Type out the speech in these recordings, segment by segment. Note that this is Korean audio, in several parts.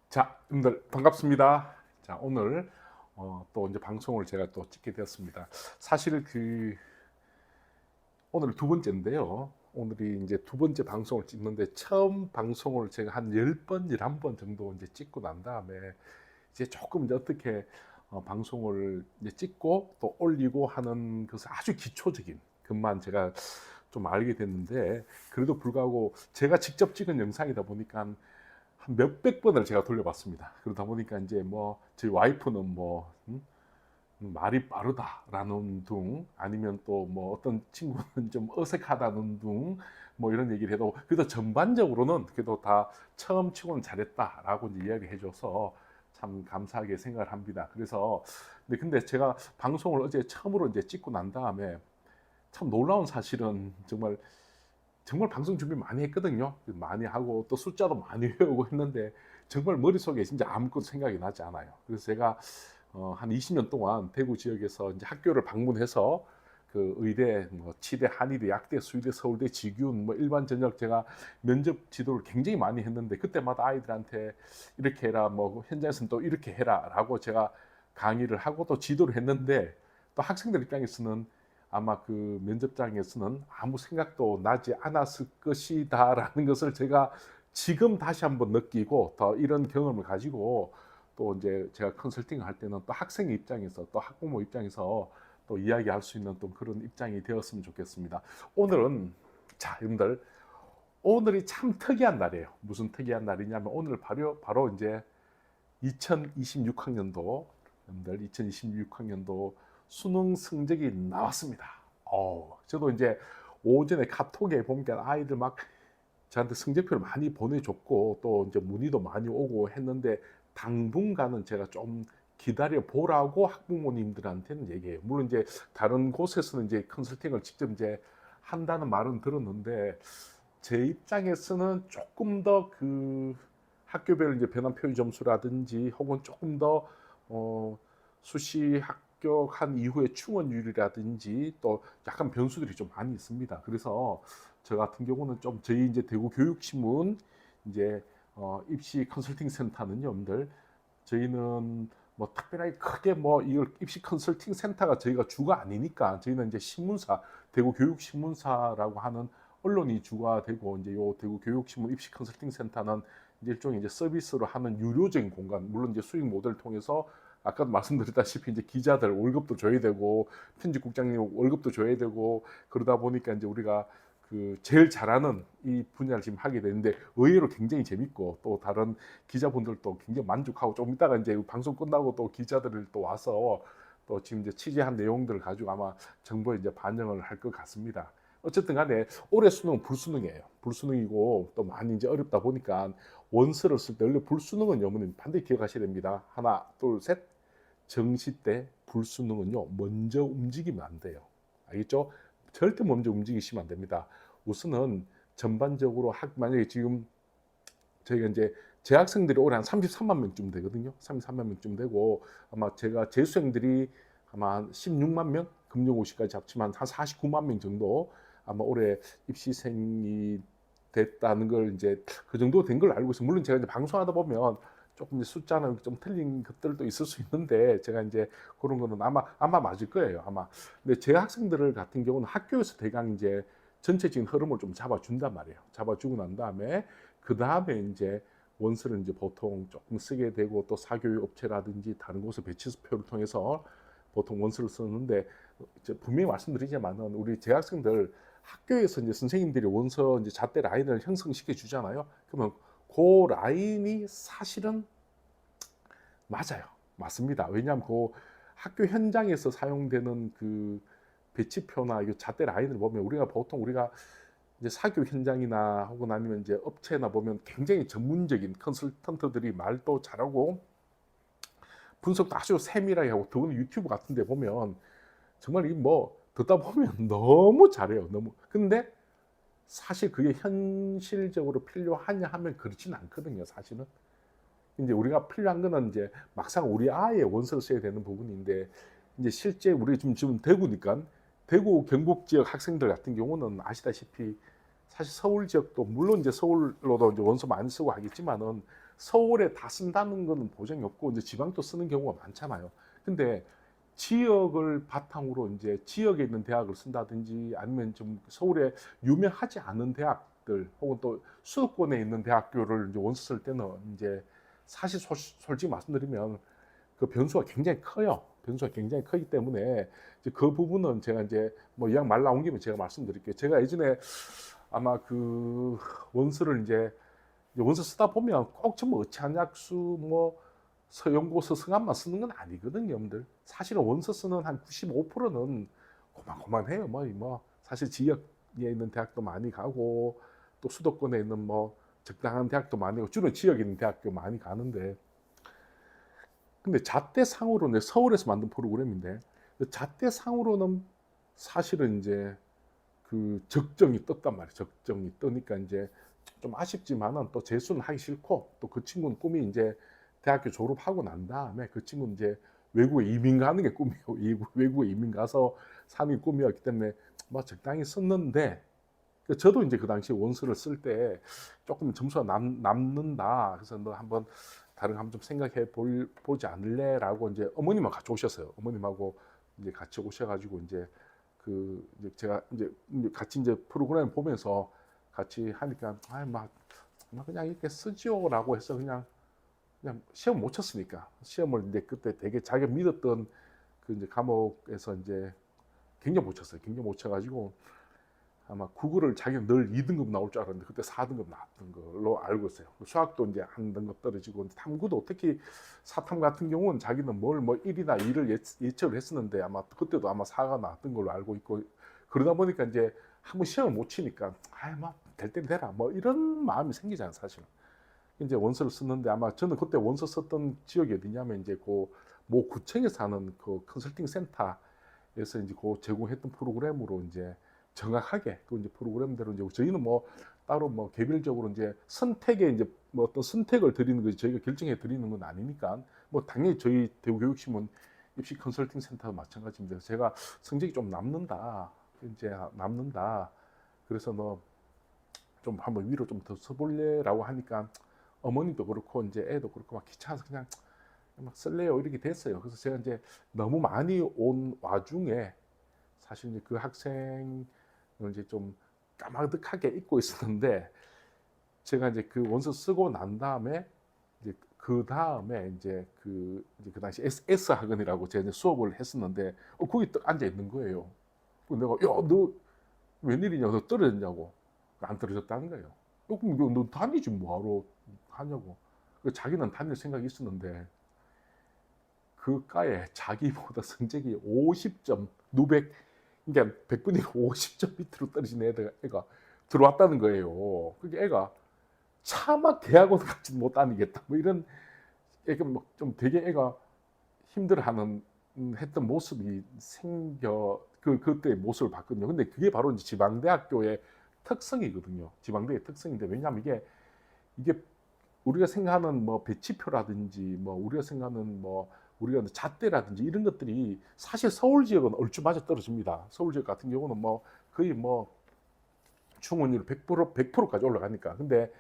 자, 여러분들 반갑습니다. 자, 오늘 또 이제 방송을 제가 또 찍게 되었습니다. 사실 오늘 두 번째인데요. 오늘이 이제 두 번째 방송을 찍는데 처음 방송을 제가 한 10번, 11번 정도 이제 찍고 난 다음에 이제 조금 이제 어떻게 방송을 이제 찍고 또 올리고 하는 것을 아주 기초적인 것만 제가 좀 알게 됐는데, 그래도 불구하고 제가 직접 찍은 영상이다 보니까 한 몇백 번을 제가 돌려봤습니다. 그러다 보니까 이제 뭐 저희 와이프는 뭐 말이 빠르다라는 둥, 아니면 또 뭐 어떤 친구는 좀 어색하다는 둥, 뭐 이런 얘기를 해도 그래도 전반적으로는 그래도 다 처음 치고는 잘했다라고 이제 이야기해줘서 참 감사하게 생각을 합니다. 그래서 근데 제가 방송을 어제 처음으로 이제 찍고 난 다음에 참 놀라운 사실은 정말 방송 준비 많이 했거든요. 많이 하고 또 숫자도 많이 외우고 했는데 정말 머릿속에 진짜 아무것도 생각이 나지 않아요. 그래서 제가 한 20년 동안 대구 지역에서 이제 학교를 방문해서 그 의대, 뭐 치대, 한의대, 약대, 수의대, 서울대, 직윤, 뭐 일반 전역 제가 면접 지도를 굉장히 많이 했는데, 그때마다 아이들한테 이렇게 해라, 뭐 현장에서는 또 이렇게 해라라고 제가 강의를 하고 또 지도를 했는데, 또 학생들 입장에서는 아마 그 면접장에서는 아무 생각도 나지 않았을 것이다라는 것을 제가 지금 다시 한번 느끼고, 더 이런 경험을 가지고 또 이제 제가 컨설팅을 할 때는 또 학생 입장에서 또 학부모 입장에서 또 이야기할 수 있는 또 그런 입장이 되었으면 좋겠습니다. 오늘은, 자, 여러분들, 오늘이 참 특이한 날이에요. 무슨 특이한 날이냐면 오늘 바로 이제 2026학년도, 여러분들 2026학년도 수능 성적이 나왔습니다. 저도 이제 오전에 카톡에 보니까 아이들 막 저한테 성적표를 많이 보내줬고 또 이제 문의도 많이 오고 했는데, 당분간은 제가 좀 기다려 보라고 학부모님들한테는 얘기해요. 물론 이제 다른 곳에서는 이제 컨설팅을 직접 이제 한다는 말은 들었는데, 제 입장에서는 조금 더 그 학교별 이제 변환 표의 점수라든지 혹은 조금 더 수시 합격한 이후에 충원율이라든지 또 약간 변수들이 좀 많이 있습니다. 그래서 저 같은 경우는 좀 저희 이제 대구 교육신문 이제 입시 컨설팅 센터는요, 여러분들, 저희는 뭐 특별하게 크게 뭐 이걸 입시 컨설팅 센터가 저희가 주가 아니니까, 저희는 이제 신문사, 대구 교육신문사라고 하는 언론이 주가 되고, 이제 요 대구 교육신문 입시 컨설팅 센터는 이제 일종의 이제 서비스로 하는 유료적인 공간, 물론 이제 수익 모델을 통해서 아까도 말씀드렸다시피 이제 기자들 월급도 줘야 되고 편집국장님 월급도 줘야 되고, 그러다 보니까 이제 우리가 그 제일 잘하는 이 분야를 지금 하게 되는데 의외로 굉장히 재밌고, 또 다른 기자분들도 굉장히 만족하고, 좀 이따가 이제 방송 끝나고 또 기자들을 또 와서 또 지금 이제 취재한 내용들을 가지고 아마 정보에 이제 반영을 할 것 같습니다. 어쨌든 간에 올해 수능은 불수능이에요. 불수능이고 또 많이 이제 어렵다 보니까 원서를 쓸 때 원래 불수능은 여러분님 반드시 기억하셔야 됩니다. 하나, 둘, 셋. 정시 때 불수능은요, 먼저 움직이면 안 돼요. 알겠죠? 절대 먼저 움직이시면 안 됩니다. 우선은 전반적으로 만약에 지금 저희가 이제 재학생들이 올해 한 33만 명쯤 되거든요. 33만 명쯤 되고, 아마 제가 재수생들이 아마 한 16만 명, 금융고시까지 합치면 한 49만 명 정도 아마 올해 입시생이 됐다는 걸 이제 그 정도 된 걸 알고 있어요. 물론 제가 이제 방송하다 보면 조금 이제 숫자는 좀 틀린 것들도 있을 수 있는데, 제가 이제 그런 거는 아마 맞을 거예요. 아마. 근데 제 학생들 같은 경우는 학교에서 대강 이제 전체적인 흐름을 좀 잡아준단 말이에요. 잡아주고 난 다음에 그 다음에 이제 원서를 이제 보통 조금 쓰게 되고, 또 사교육 업체라든지 다른 곳에 배치표를 통해서 보통 원서를 쓰는데, 분명히 말씀드리지만은 우리 재학생들 학교에서 이제 선생님들이 원서 이제 잣대 라인을 형성시켜 주잖아요. 그러면 그 라인이 사실은 맞아요. 맞습니다. 왜냐하면 그 학교 현장에서 사용되는 그 배치표나 이 잣대 라인을 보면 우리가 이제 사교 현장이나 혹은 아니면 이제 업체나 보면 굉장히 전문적인 컨설턴트들이 말도 잘하고 분석도 아주 세밀하게 하고, 더구나 유튜브 같은 데 보면 정말 이 뭐 듣다 보면 너무 잘해요. 너무. 근데 사실 그게 현실적으로 필요하냐 하면 그렇지는 않거든요, 사실은. 이제 우리가 필요한 거는 이제 막상 우리 아이의 원서를 써야 되는 부분인데, 이제 실제 우리 지금 대구니까 대구 경북 지역 학생들 같은 경우는 아시다시피 사실 서울 지역도 물론 이제 서울로도 이제 원서 많이 쓰고 하겠지만은 서울에 다 쓴다는 거는 보장이 없고 이제 지방도 쓰는 경우가 많잖아요. 근데 지역을 바탕으로 이제 지역에 있는 대학을 쓴다든지 아니면 좀 서울에 유명하지 않은 대학들 혹은 또 수도권에 있는 대학교를 이제 원서 쓸 때는 이제 사실 솔직히 말씀드리면 그 변수가 굉장히 커요. 변수가 굉장히 크기 때문에 이제 그 부분은 제가 이제 뭐 이왕 말 나온 김에 제가 말씀드릴게요. 제가 예전에 아마 그 원서를 이제 원서 쓰다 보면 꼭 전부 어치한약수 뭐 서영고 서승함만 쓰는 건 아니거든요, 여러분들. 사실은 원서 쓰는 한 95%는 고만고만해요. 뭐 사실 지역에 있는 대학도 많이 가고 또 수도권에 있는 뭐 적당한 대학도 많이 가고 주로 지역에 있는 대학교 많이 가는데 근데 잣대상으로는 서울에서 만든 프로그램인데 잣대상으로는 사실은 이제 그 적정이 떴단 말이에요. 적정이 뜨니까 이제 좀 아쉽지만은 또 재수는 하기 싫고 또 그 친구는 꿈이 이제 대학교 졸업하고 난 다음에 그 친구는 이제 외국에 이민 가는 게 꿈이에요. 외국에 이민 가서 사는 게 꿈이었기 때문에 뭐 적당히 썼는데 저도 이제 그 당시에 원서를 쓸 때 조금 점수가 남는다. 그래서 너 한번 다른 거 한번 좀 생각해 보지 않을래라고 이제 어머님하고 같이 오셨어요. 어머님하고 이제 같이 오셔가지고 이제 그 이제 제가 이제 같이 이제 프로그램 보면서 같이 하니까 막 그냥 이렇게 쓰지요라고 해서 그냥 시험 못 쳤으니까 시험을 이제 그때 되게 자기가 믿었던 그 이제 과목에서 이제 굉장히 못 쳤어요. 굉장히 못 쳐가지고 아마 국어를 자기는 늘 2등급 나올 줄 알았는데 그때 4등급 나왔던 걸로 알고 있어요. 수학도 이제 한 등급 떨어지고 탐구도 특히 사탐 같은 경우는 자기는 뭘 뭐 1이나 2를 예측을 했었는데 아마 그때도 아마 4가 나왔던 걸로 알고 있고 그러다 보니까 이제 한번 시험을 못 치니까 될 땐 되라 뭐 이런 마음이 생기잖아요, 사실은. 이제 원서를 썼는데 아마 저는 그때 원서 썼던 지역이 어디냐면 이제 그 모 구청에서 하는 그 컨설팅 센터에서 이제 그 제공했던 프로그램으로 이제 정확하게 그 이제 프로그램대로 이제 저희는 뭐 따로 뭐 개별적으로 이제 선택에 이제 뭐 어떤 선택을 드리는 거지 저희가 결정해 드리는 건 아니니까 뭐 당연히 저희 대구교육신문 입시 컨설팅 센터도 마찬가지입니다. 제가 성적이 좀 남는다 이제 남는다 그래서 너 좀 한번 위로 좀 더 써볼래라고 하니까 어머니도 그렇고 이제 애도 그렇고 막 귀찮아서 그냥 막 쓸래요 이렇게 됐어요. 그래서 제가 이제 너무 많이 온 와중에 사실 이제 그 학생을 이제 좀 까마득하게 잊고 있었는데 제가 이제 그 원서 쓰고 난 다음에 이제 그 다음에 이제 그 당시 S 학원이라고 제가 이제 수업을 했었는데 거기 딱 앉아 있는 거예요. 내가 야 너 웬일이냐 너 떨어졌냐고 안 떨어졌다는 거예요. 그럼 너 다니지 뭐하러 하냐고. 자기는 다닐 생각이 있었는데 그 과에 자기보다 성적이 50점, 누백, 그러니까 100분의 50점 밑으로 떨어진 애가 들어왔다는 거예요. 그게 애가 차마 대학원 같이 못 다니겠다. 뭐 이런 애가 좀 되게 애가 힘들어하는 했던 모습이 그때 모습을 봤거든요. 근데 그게 바로 이제 지방대학교의 특성이거든요. 지방대의 특성인데 왜냐하면 이게 우리가 생각하는 뭐 배치표라든지 뭐 우리가 생각하는 뭐 우리가 잣대라든지 이런 것들이 사실 서울 지역은 얼추 맞아 떨어집니다. 서울 지역 같은 경우는 뭐 거의 뭐 충원율 100%까지 올라가니까. 근데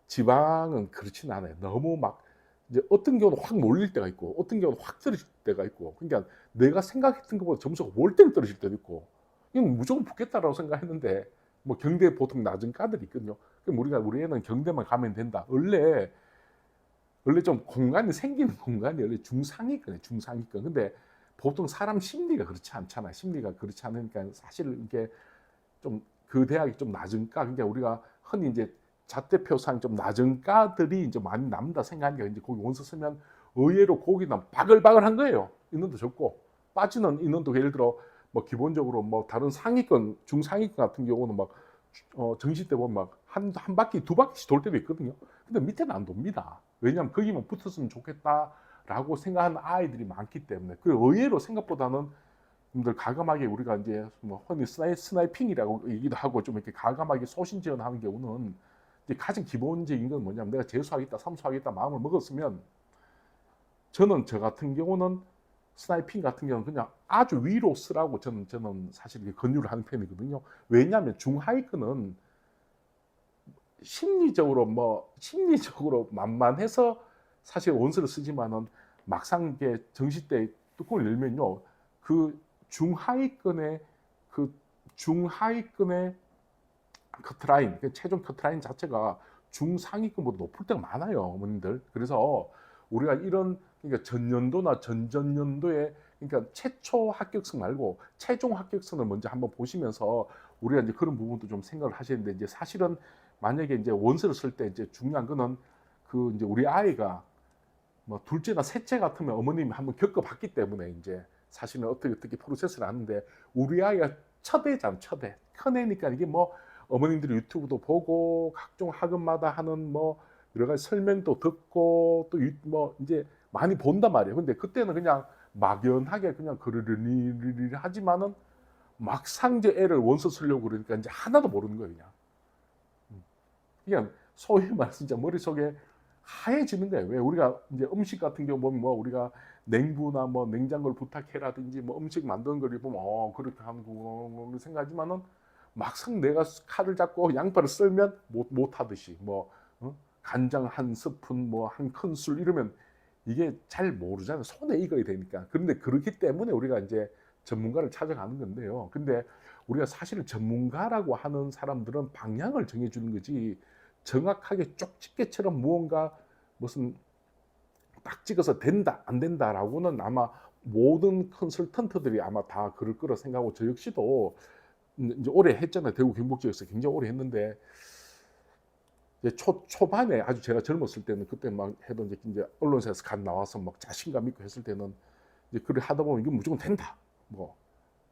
지방은 그렇진 않아요. 너무 막 이제 어떤 경우는 확 몰릴 때가 있고 어떤 경우는 확 떨어질 때가 있고 그러니까 내가 생각했던 것보다 점수가 올 때는 떨어질 때도 있고 이건 무조건 붙겠다라고 생각했는데 뭐 경대 보통 낮은 과들이 있거든요. 그럼 우리 애는 경대만 가면 된다. 원래 좀 공간이 생기는 공간이 원래 중상위권이에요. 중상위권. 근데 보통 사람 심리가 그렇지 않잖아요. 심리가 그렇지 않으니까 사실 이게 좀 그 대학이 좀 낮은 과, 그러니까 우리가 흔히 이제 잣대표상 좀 낮은 과들이 이제 많이 남다 생각하니까 이제 거기 원서 쓰면 의외로 거기는 바글바글한 거예요. 인원도 적고 빠지는 인원도 예를 들어 뭐 기본적으로 뭐 다른 상위권, 중상위권 같은 경우는 막 정시 때 보면 막 한 바퀴, 두 바퀴씩 돌 때도 있거든요. 근데 밑에는 안 돕니다. 왜냐하면 거기만 붙었으면 좋겠다라고 생각하는 아이들이 많기 때문에 그 의외로 생각보다는 들 가감하게 우리가 이제 뭐 흔히 스나이핑이라고 얘기도 하고 좀 이렇게 가감하게 소신지원하는 경우는 이제 가장 기본적인 건 뭐냐면 내가 재수하겠다, 삼수하겠다 마음을 먹었으면 저는 저 같은 경우는 스나이핑 같은 경우는 그냥 아주 위로 쓰라고 저는 사실 권유를 하는 편이거든요. 왜냐하면 중하위권은 심리적으로 만만해서 사실 원서를 쓰지만은 막상 이게 정시 때 뚜껑을 열면요. 그 중하위권의 그 중하위권의 커트라인, 그 최종 커트라인 자체가 중상위권보다 높을 때가 많아요, 어머님들. 그래서 우리가 이런 그러니까 전년도나 전전년도에 그러니까 최초 합격선 말고 최종 합격선을 먼저 한번 보시면서 우리가 이제 그런 부분도 좀 생각을 하셔야 되는데 이제 사실은 만약에 이제 원서를 쓸 때 이제 중요한 거는 그 이제 우리 아이가 뭐 둘째나 셋째 같으면 어머님이 한번 겪어봤기 때문에 이제 사실은 어떻게 프로세스를 하는데 우리 아이가 첫애잖아, 첫애. 큰애니까 이게 뭐 어머님들이 유튜브도 보고 각종 학원마다 하는 뭐 여러 가지 설명도 듣고 또 뭐 이제 많이 본단 말이에요. 근데 그때는 그냥 막연하게 그냥 그러려니 하지만은 막상 이제 애를 원서 쓰려고 그러니까 이제 하나도 모르는 거예요, 그냥. 그냥 소위 말해서 진짜 머릿속에 하얘지는 거예요. 왜 우리가 이제 음식 같은 경우 보면 뭐 우리가 냉부나 뭐 냉장고를 부탁해라든지 뭐 음식 만드는 걸 보면 그렇게 하는 거 생각하지만은 막상 내가 칼을 잡고 양파를 썰면 못 하듯이 뭐 간장 한 스푼 뭐 한 큰술 이러면 이게 잘 모르잖아요. 손에 익어야 되니까. 그런데 그렇기 때문에 우리가 이제 전문가를 찾아가는 건데요. 근데 우리가 사실은 전문가라고 하는 사람들은 방향을 정해주는 거지 정확하게 쪽집게처럼 무언가 무슨 딱 찍어서 된다 안 된다라고는 아마 모든 컨설턴트들이 아마 다 그럴 거라 생각하고 저 역시도 이제 오래 했잖아요. 대구 경북 지역에서 굉장히 오래 했는데 이제 초반에 아주 제가 젊었을 때는 그때 막 해도 이제 언론사에서 간 나와서 막 자신감 있고 했을 때는 이제 그걸 하다 보면 이게 무조건 된다, 뭐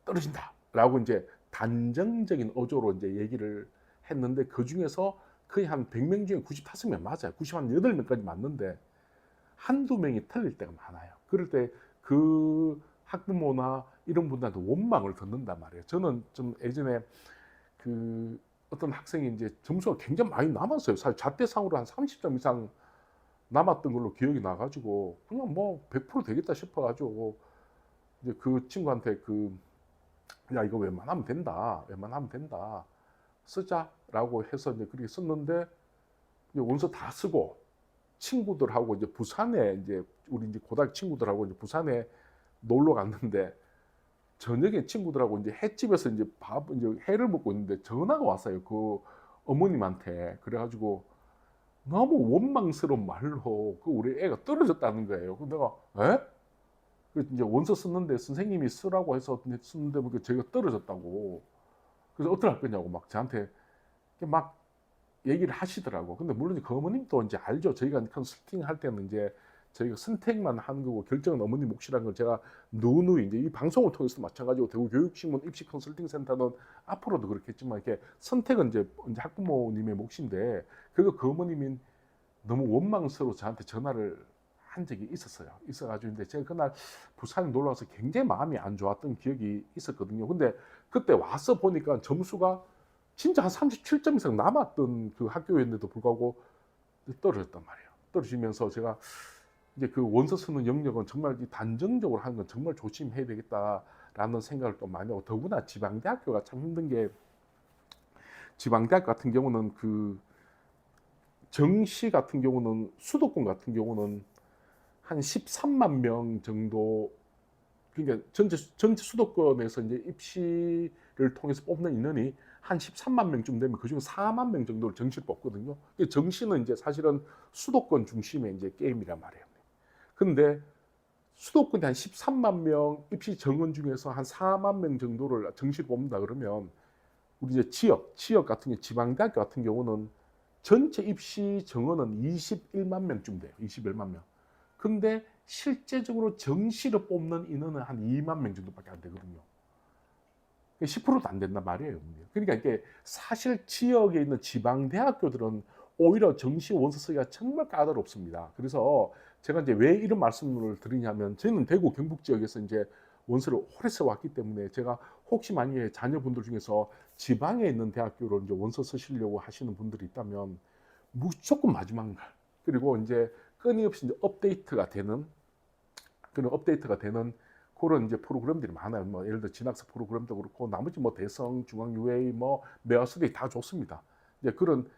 떨어진다라고 이제 단정적인 어조로 이제 얘기를 했는데 그 중에서 거의 한 100명 중에 95명 맞아요. 98명까지 맞는데 한두 명이 틀릴 때가 많아요. 그럴 때 그 학부모나 이런 분들한테 원망을 듣는단 말이에요. 저는 좀 예전에 그 어떤 학생이 이제 점수가 굉장히 많이 남았어요. 사실 자퇴상으로 한 30점 이상 남았던 걸로 기억이 나가지고 그냥 뭐 100% 되겠다 싶어가지고 이제 그 친구한테 야 이거 웬만하면 된다, 웬만하면 된다, 쓰자라고 해서 이제 그렇게 썼는데 이제 원서 다 쓰고 친구들하고 이제 부산에 이제 우리 이제 고등학교 친구들하고 이제 부산에 놀러 갔는데 저녁에 친구들하고 이제 횟집에서 이제 이제 회를 먹고 있는데 전화가 왔어요. 그 어머님한테. 그래가지고 너무 원망스러운 말로 그 우리 애가 떨어졌다는 거예요. 그 내가 에? 그 이제 원서 썼는데 선생님이 쓰라고 해서 썼는데 뭐 제가 떨어졌다고. 그래서 어떻게 할 거냐고 막 저한테 막 얘기를 하시더라고. 근데 물론 그 어머님도 이제 알죠. 저희가 컨설팅 할 때는 이제 저희가 선택만 하는 거고 결정은 어머님 몫이라는 걸 제가 누누이 이제 이 방송을 통해서 마찬가지고 대구 교육신문 입시 컨설팅 센터는 앞으로도 그렇겠지만 이렇게 선택은 이제 학부모님의 몫인데 그 어머님이 너무 원망스러워 저한테 전화를 한 적이 있었어요. 있어가지고 근데 제가 그날 부산에 놀러 와서 굉장히 마음이 안 좋았던 기억이 있었거든요. 근데 그때 와서 보니까 점수가 진짜 한 37점 이상 남았던 그 학교였는데도 불구하고 떨어졌단 말이에요. 떨어지면서 제가 이제 그 원서 쓰는 영역은 정말 단정적으로 하는 건 정말 조심해야 되겠다라는 생각을 또 많이 하고 더구나 지방대학교가 참 힘든 게 지방대학 같은 경우는 그 정시 같은 경우는 수도권 같은 경우는 한 13만 명 정도 그러니까 전체 수도권에서 이제 입시를 통해서 뽑는 인원이 한 13만 명쯤 되면 그중 4만 명 정도를 정시를 뽑거든요. 정시는 이제 사실은 수도권 중심의 이제 게임이란 말이에요. 근데 수도권이 한 13만 명 입시 정원 중에서 한 4만 명 정도를 정시를 뽑는다 그러면 우리 이제 지역 같은 게 지방대학교 같은 경우는 전체 입시 정원은 21만 명쯤 돼요. 21만 명. 근데 실제적으로 정시를 뽑는 인원은 한 2만 명 정도밖에 안 되거든요. 10%도 안 된단 말이에요. 그러니까 이게 사실 지역에 있는 지방대학교들은 오히려 정시 원서 쓰기가 정말 까다롭습니다. 그래서 제가 이제 왜 이런 말씀을 드리냐면 저는 대구 경북 지역에서 이제 원서를 오래 써왔기 때문에 제가 혹시 만약에 자녀분들 중에서 지방에 있는 대학교로 이제 원서 쓰시려고 하시는 분들이 있다면 무조건 마지막 날 그리고 이제 끊임없이 이제 업데이트가 되는 그런 이제 프로그램들이 많아요. 뭐 예를 들어 진학사 프로그램도 그렇고 나머지 뭐 대성, 중앙 UA, 뭐 메아스데이 다 좋습니다. 이제 그런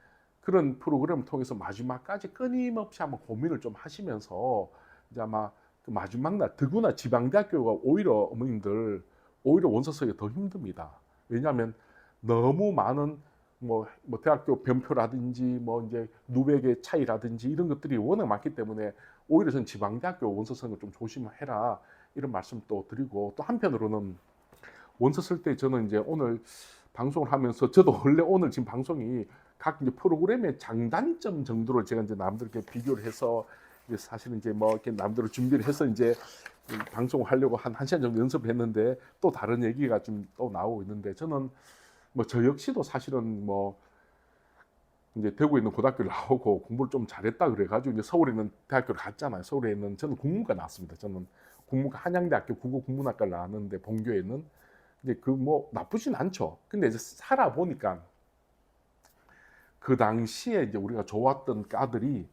그런 프로그램을 통해서 마지막까지 끊임없이 한번 고민을 좀 하시면서 이제 아마 그 마지막 날 더구나 지방대학교가 오히려 어머님들 오히려 원서 쓰기가 더 힘듭니다. 왜냐하면 너무 많은 뭐 대학교 변표라든지 뭐 이제 누백의 차이라든지 이런 것들이 워낙 많기 때문에 오히려 저는 지방대학교 원서 쓰는 거 좀 조심해라 이런 말씀 또 드리고, 또 한편으로는 원서 쓸 때 저는 이제 오늘 방송을 하면서 저도 원래 오늘 지금 방송이 각 이제 프로그램의 장단점 정도로 제가 이제 남들 이렇게 비교를 해서 이제 사실은 이제 뭐 이렇게 남들을 준비를 해서 이제 방송을 하려고 한 1시간 정도 연습을 했는데 또 다른 얘기가 좀 또 나오고 있는데, 저는 뭐 저 역시도 사실은 뭐 이제 대구에 있는 고등학교를 나오고 공부를 좀 잘했다 그래가지고 이제 서울에 있는 대학교를 갔잖아요. 서울에 있는 저는 국문과 나왔습니다. 저는 국문과 한양대학교 국어국문학과를 나왔는데 본교에는 이제 그 뭐 나쁘진 않죠. 근데 이제 살아 보니까 그 당시에 이제 우리가 좋았던 과들이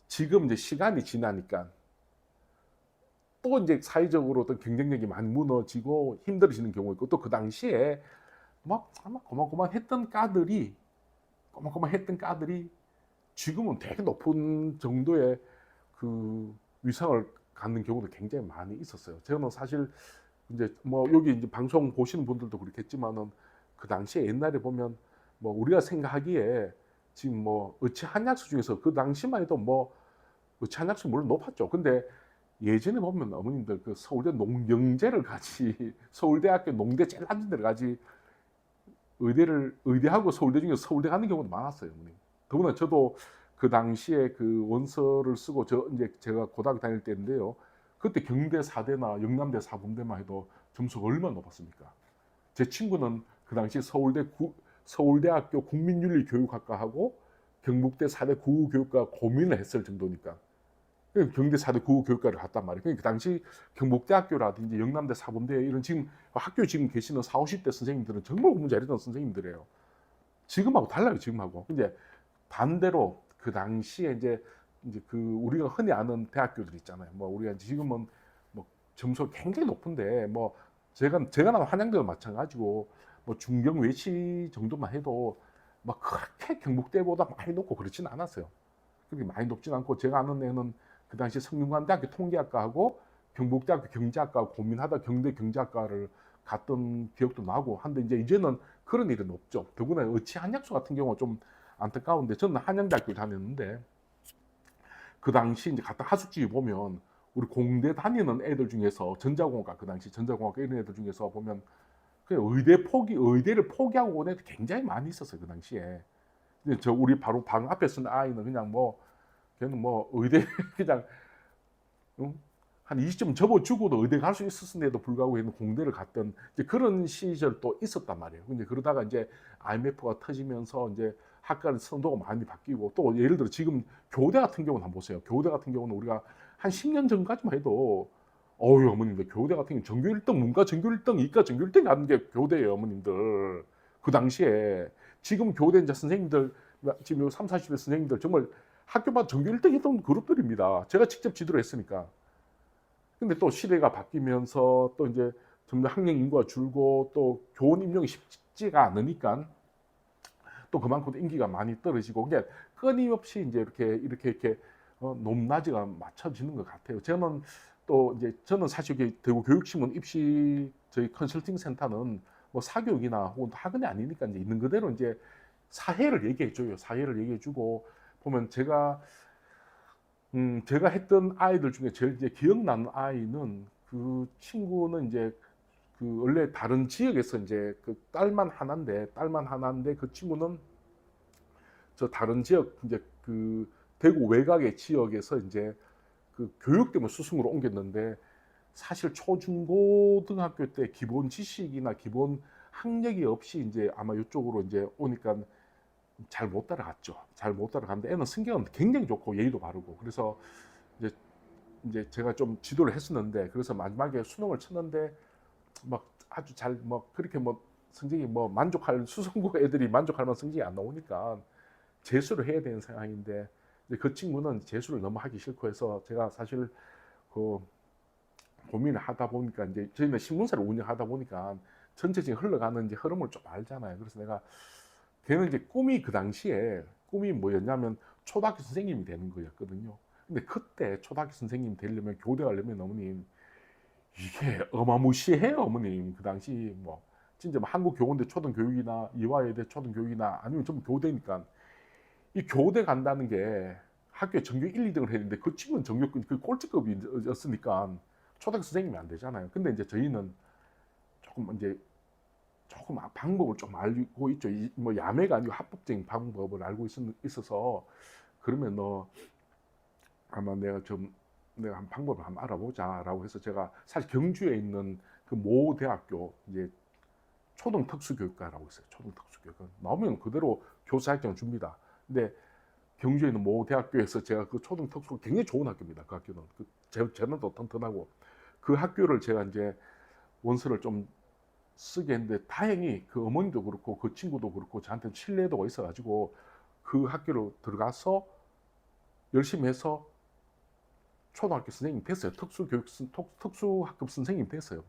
지금 이제 시간이 지나니까 또 이제 사회적으로 어떤 경쟁력이 많이 무너지고 힘들어지는 경우가 있고, 또 그 당시에 막 아마 고만고만했던 과들이 지금은 되게 높은 정도의 그 위상을 갖는 경우도 굉장히 많이 있었어요. 저는 사실 이제 뭐 여기 이제 방송 보시는 분들도 그렇겠지만은 그 당시에 옛날에 보면 뭐 우리가 생각하기에 지금 뭐 의치 한약수 중에서 그 당시만 해도 뭐 의치 한약수 물론 높았죠. 근데 예전에 보면 어머님들 그 서울대 농경제를 가지 서울대학교 농대 제일 낮은 데를 가지 의대하고 서울대 중에 서울대 가는 경우도 많았어요, 어머님. 더구나 저도 그 당시에 그 원서를 쓰고 저 이제 제가 고등학교 다닐 때인데요. 그때 경대 4대나 영남대 4분대만 해도 점수가 얼마나 높았습니까? 제 친구는 그 당시 서울대학교 국민윤리교육학과하고 경북대 4대 국어교육과 고민을 했을 정도니까. 경대 4대 국어교육과를 갔단 말이에요. 그러니까 그 당시 경북대학교라든지 영남대 4분대 이런 지금 학교에 지금 계시는 40, 50대 선생님들은 정말 공부 잘했던 선생님들이에요. 지금하고 달라요, 지금하고. 근데 반대로 그 당시에 이제 그 우리가 흔히 아는 대학교들 있잖아요. 뭐 우리가 지금은 뭐 점수가 굉장히 높은데 뭐 제가 나온 한양대도 마찬가지고 뭐 중경 외시 정도만 해도 막 그렇게 경북대보다 많이 높고 그렇지는 않았어요. 그렇게 많이 높진 않고, 제가 아는 애는 그 당시 성균관대학교 통계학과하고 경북대학교 경제학과 고민하다 경대 경제학과를 갔던 기억도 나고 한데, 이제는 그런 일은 없죠. 더구나 어치 한약수 같은 경우가 좀 안타까운데, 저는 한양대학교 다녔는데 그 당시 이제 갔다 하숙집에 보면 우리 공대 다니는 애들 중에서 전자공학과, 그 당시 전자공학과 이런 애들 중에서 보면 그냥 의대를 포기하고 온 애들 굉장히 많이 있었어요, 그 당시에. 근데 저 우리 바로 방 앞에 쓰는 아이는 그냥 뭐 걔는 뭐 의대 그냥 응? 한 20점 접어주고도 의대 갈 수 있었는데도 불구하고 얘는 공대를 갔던 이제 그런 시절도 있었단 말이에요. 근데 그러다가 이제 IMF가 터지면서 이제 학과의 선도가 많이 바뀌고, 또 예를 들어 지금 교대 같은 경우는 한번 보세요. 교대 같은 경우는 우리가 한 10년 전까지만 해도 어유 어머님들 교대 같은 경우 전교 1등 문과 전교 1등 이과 전교 1등 하는 게 교대예요, 어머님들. 그 당시에. 지금 교대 이제 선생님들 지금 3, 40대 선생님들 정말 학교마다 전교 1등 했던 그룹들입니다. 제가 직접 지도를 했으니까. 근데 또 시대가 바뀌면서 또 이제 점점 학령 인구가 줄고 또 교원 임용이 쉽지가 않으니까 또 그만큼 인기가 많이 떨어지고, 그게 끊임없이 이제 이렇게 높낮이가 맞춰지는 것 같아요. 저는 사실 대구 교육신문 입시 저희 컨설팅 센터는 뭐 사교육이나 혹은 학원이 아니니까 이제 있는 그대로 이제 사회를 얘기해줘요. 사회를 얘기해주고 보면 제가 했던 아이들 중에 제일 이제 기억나는 아이는, 그 친구는 이제 그 원래 다른 지역에서 이제 그 딸만 하나인데 그 친구는 저 다른 지역 이제 그 대구 외곽의 지역에서 이제 그 교육 때문에 수승으로 옮겼는데, 사실 초중고등학교 때 기본 지식이나 기본 학력이 없이 이제 아마 이쪽으로 이제 오니까 잘 못 따라갔죠. 잘 못 따라갔는데 애는 성격은 굉장히 좋고 예의도 바르고, 그래서 이제 제가 좀 지도를 했었는데, 그래서 마지막에 수능을 쳤는데 막 아주 잘 뭐 그렇게 뭐 성적이 뭐 만족할 수성고 애들이 만족할 만한 성적이 안 나오니까 재수를 해야 되는 상황인데, 이제 그 친구는 재수를 너무 하기 싫고 해서 제가 사실 그 고민을 하다 보니까 이제 저희는 신문사를 운영하다 보니까 전체적인 흘러가는 이제 흐름을 좀 알잖아요. 그래서 내가 걔는 이제 꿈이 그 당시에 꿈이 뭐였냐면 초등학교 선생님이 되는 거였거든요. 근데 그때 초등학교 선생님 되려면 교대 가려면 어머님 이게 어마무시해요 어머님. 그 당시 뭐 진짜 뭐 한국교원대 초등교육이나 이화여대 초등교육이나 아니면 전부 교대니까 이 교대 간다는 게 학교에 전교 1, 2등을 했는데 그 친구는 전교 그 꼴찌급이었으니까 초등학교 선생님이 안 되잖아요. 근데 이제 저희는 조금 이제 조금 방법을 좀 알고 있죠. 뭐 야매가 아니고 합법적인 방법을 알고 있어서 그러면 너 아마 내가 한 방법을 한번 알아보자라고 해서 제가 사실 경주에 있는 그 모 대학교 이제 초등 특수교육과라고 있어요. 초등 특수교육과 나오면 그대로 교사 자격증을 줍니다. 근데 경주에 있는 모 대학교에서 제가 그 초등 특수 굉장히 좋은 학교입니다. 그 학교는 재능도 튼튼하고 그 학교를 제가 이제 원서를 좀 쓰게 했는데 다행히 그 어머니도 그렇고 그 친구도 그렇고 저한테 신뢰도가 있어가지고 그 학교로 들어가서 열심히 해서 초등학교 선생님 됐어요. 특수학급 선생님 됐어요.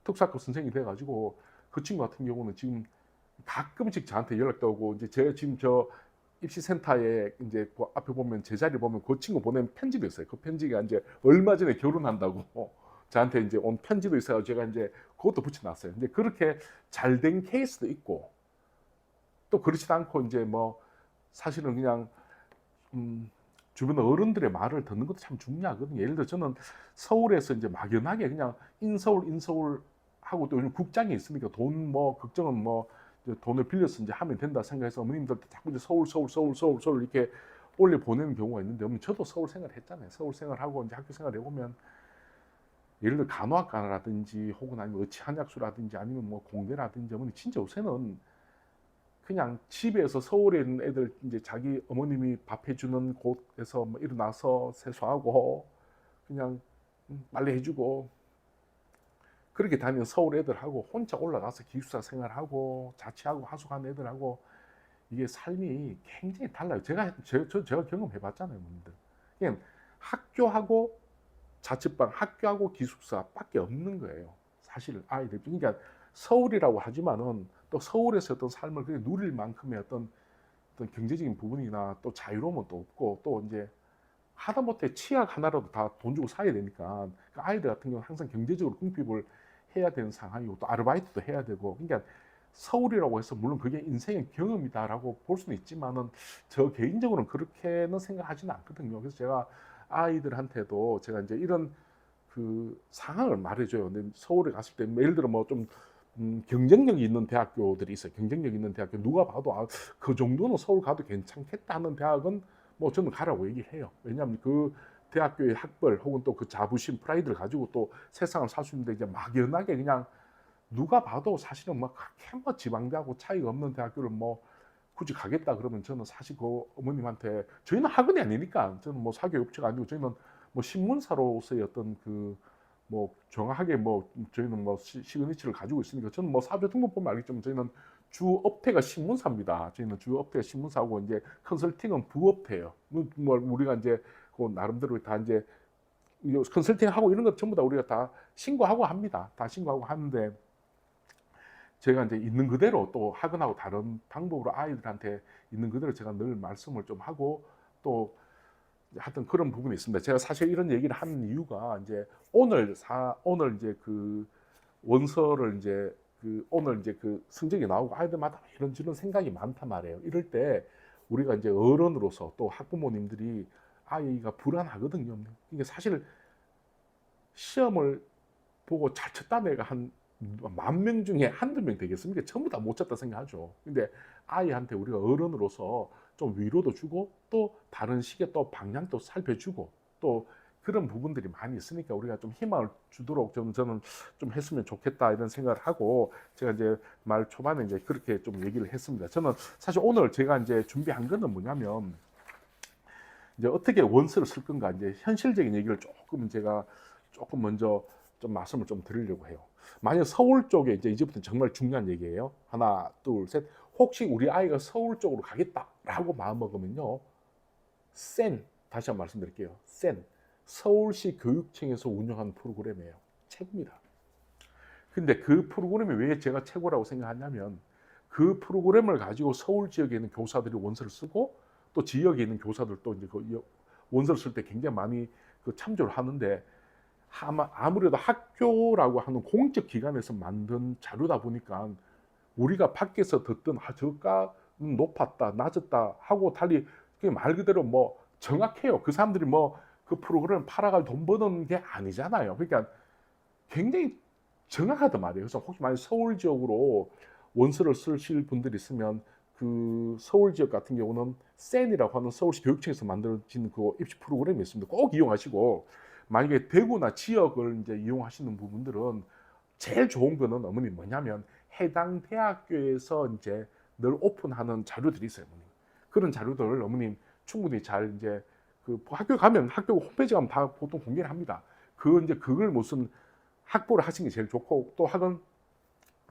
특수학급 선생님이 돼가지고 그 친구 같은 경우는 지금 가끔씩 저한테 연락도 오고 이제 제가 지금 저 입시센터에 이제 그 앞에 보면 제자리 보면 그 친구 보낸 편지도 있어요. 그 편지가 이제 얼마 전에 결혼한다고 저한테 이제 온 편지도 있어요. 제가 이제 그것도 붙여놨어요. 근데 그렇게 잘 된 케이스도 있고 또 그렇지도 않고 이제 뭐 사실은 그냥 주변 어른들의 말을 듣는 것도 참 중요하거든요. 예를 들어 저는 서울에서 이제 막연하게 그냥 인서울 하고 또 요즘 국장이 있으니까 돈 뭐 걱정은 뭐 돈을 빌려서 이제 하면 된다 생각해서 어머님들한테 자꾸 이제 서울 이렇게 올려 보내는 경우가 있는데 어머니 저도 서울 생활했잖아요. 서울 생활하고 이제 학교 생활해 보면 예를 들어 간호학과라든지 혹은 아니면 어치한약수라든지 아니면 뭐 공대라든지 어머니 진짜 요새는 그냥 집에서 서울에 있는 애들 이제 자기 어머님이 밥 해주는 곳에서 뭐 일어나서 세수하고 그냥 빨래 해주고 그렇게 다니는 서울 애들하고 혼자 올라가서 기숙사 생활하고 자취하고 하숙하는 애들하고 이게 삶이 굉장히 달라요. 제가 경험해 봤잖아요, 어머님들. 그냥 학교하고 자취방, 학교하고 기숙사밖에 없는 거예요. 사실 아이들. 그러니까 서울이라고 하지만은 또 서울에서 어떤 삶을 그냥 누릴 만큼의 어떤 경제적인 부분이나 또 자유로움은 또 없고 또 이제 하다못해 치약 하나라도 다 돈 주고 사야 되니까 그 아이들 같은 경우는 항상 경제적으로 궁핍을 해야 되는 상황이고 또 아르바이트도 해야 되고 그러니까 서울이라고 해서 물론 그게 인생의 경험이다라고 볼 수는 있지만은 저 개인적으로는 그렇게는 생각하지는 않거든요. 그래서 제가 아이들한테도 제가 이제 이런 그 상황을 말해줘요. 근데 서울에 갔을 때 예를 들어 뭐 좀 경쟁력이 있는 대학교들이 있어요. 경쟁력 있는 대학교 누가 봐도 그 정도는 서울 가도 괜찮겠다는 대학은 뭐 저는 가라고 얘기를 해요. 왜냐하면 그 대학교의 학벌 혹은 또 그 자부심 프라이드를 가지고 또 세상을 살 수 있는데 이제 막연하게 그냥 누가 봐도 사실은 뭐 그렇게 뭐 지방대하고 차이가 없는 대학교를 뭐 굳이 가겠다 그러면 저는 사실 그 어머님한테 저희는 학원이 아니니까 저는 뭐 사교육체가 아니고 저희는 뭐 신문사로서의 어떤 그 뭐 정확하게 뭐 저희는 뭐 시그니처를 가지고 있으니까 저는 뭐 사업자 등록 보면 알겠지만 저희는 주 업태가 신문사입니다. 저희는 주 업태가 신문사고 이제 컨설팅은 부업태예요. 뭐 우리가 이제 그 나름대로 다 이제 컨설팅하고 이런 것 전부 다 우리가 다 신고하고 합니다. 다 신고하고 하는데 제가 이제 있는 그대로 또 학원하고 다른 방법으로 아이들한테 있는 그대로 제가 늘 말씀을 좀 하고 또 하여튼 그런 부분이 있습니다. 제가 사실 이런 얘기를 하는 이유가 이제 오늘 이제 그 원서를 이제 오늘 이제 그 성적이 나오고 아이들마다 이런저런 생각이 많단 말이에요. 이럴 때 우리가 이제 어른으로서 또 학부모님들이 아이가 불안하거든요. 이게 사실 시험을 보고 잘 쳤다는 애가 한 10,000명 중에 한두 명 되겠습니까? 전부 다 못 쳤다 생각하죠. 근데 아이한테 우리가 어른으로서 좀 위로도 주고 또 다른 식의 또 방향도 살펴주고 또 그런 부분들이 많이 있으니까 우리가 좀 희망을 주도록 저는 좀 했으면 좋겠다 이런 생각을 하고 제가 이제 말 초반에 이제 그렇게 좀 얘기를 했습니다. 저는 사실 오늘 제가 이제 준비한 거는 뭐냐면 이제 어떻게 원서를 쓸 건가 이제 현실적인 얘기를 조금 제가 조금 먼저 좀 말씀을 좀 드리려고 해요. 만약 서울 쪽에 이제부터 정말 중요한 얘기예요. 하나, 둘, 셋. 혹시 우리 아이가 서울 쪽으로 가겠다라고 마음 먹으면요. 다시 한번 말씀드릴게요. 서울시 교육청에서 운영하는 프로그램이에요. 최고입니다. 근데 그 프로그램이 왜 제가 최고라고 생각하냐면 그 프로그램을 가지고 서울 지역에 있는 교사들이 원서를 쓰고 또 지역에 있는 교사들도 이제 그 원서를 쓸 때 굉장히 많이 그 참조를 하는데 아무래도 학교라고 하는 공적 기관에서 만든 자료다 보니까 우리가 밖에서 듣던 저가는 높았다 낮았다 하고 달리 말 그대로 뭐 정확해요. 그 사람들이 뭐 그 프로그램 팔아가지고 돈 버는 게 아니잖아요. 그러니까 굉장히 정확하단 말이에요. 그래서 혹시 만약 서울 지역으로 원서를 쓰실 분들이 있으면 그 서울 지역 같은 경우는 센이라고 하는 서울시 교육청에서 만들어진 그 입시 프로그램이 있습니다. 꼭 이용하시고, 만약에 대구나 지역을 이제 이용하시는 부분들은 제일 좋은 거는 어머니 뭐냐면 해당 대학교에서 이제 늘 오픈하는 자료들이 있어요, 어머님. 그런 자료들을 어머님 충분히 잘 이제 그 학교 가면 학교 홈페이지 가면 다 보통 공개를 합니다. 그 이제 그걸 무슨 확보를 하시는 게 제일 좋고, 또 학은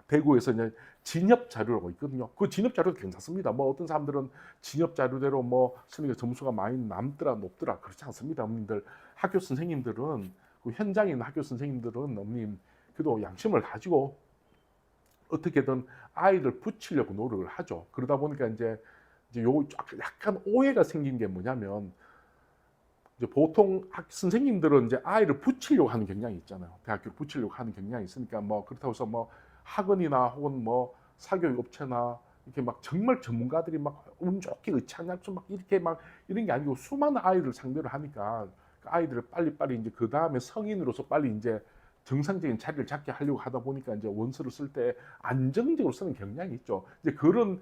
대구에서 이제 진협 자료라고 있거든요. 그 진협 자료도 괜찮습니다. 뭐 어떤 사람들은 진협 자료대로 뭐 쓰니까 점수가 많이 남더라 높더라 그렇지 않습니다. 어머님들 학교 선생님들은 그 현장에 있는 학교 선생님들은 어머님 그래도 양심을 가지고 어떻게든 아이들 붙이려고 노력을 하죠. 그러다 보니까 이제 요 약간 오해가 생긴 게 뭐냐면 이제 보통 선생님들은 이제 아이를 붙이려고 하는 경향이 있잖아요. 대학교를 붙이려고 하는 경향이 있으니까 뭐 그렇다고 해서 뭐 학원이나 혹은 뭐 사교육 업체나 이렇게 막 정말 전문가들이 막 운 좋게 의창약수 막 이렇게 막 이런 게 아니고 수많은 아이들을 상대로 하니까 그 아이들을 빨리빨리 이제 그 다음에 성인으로서 빨리 이제 정상적인 자리를 잡게 하려고 하다 보니까 이제 원서를 쓸 때 안정적으로 쓰는 경향이 있죠. 이제 그런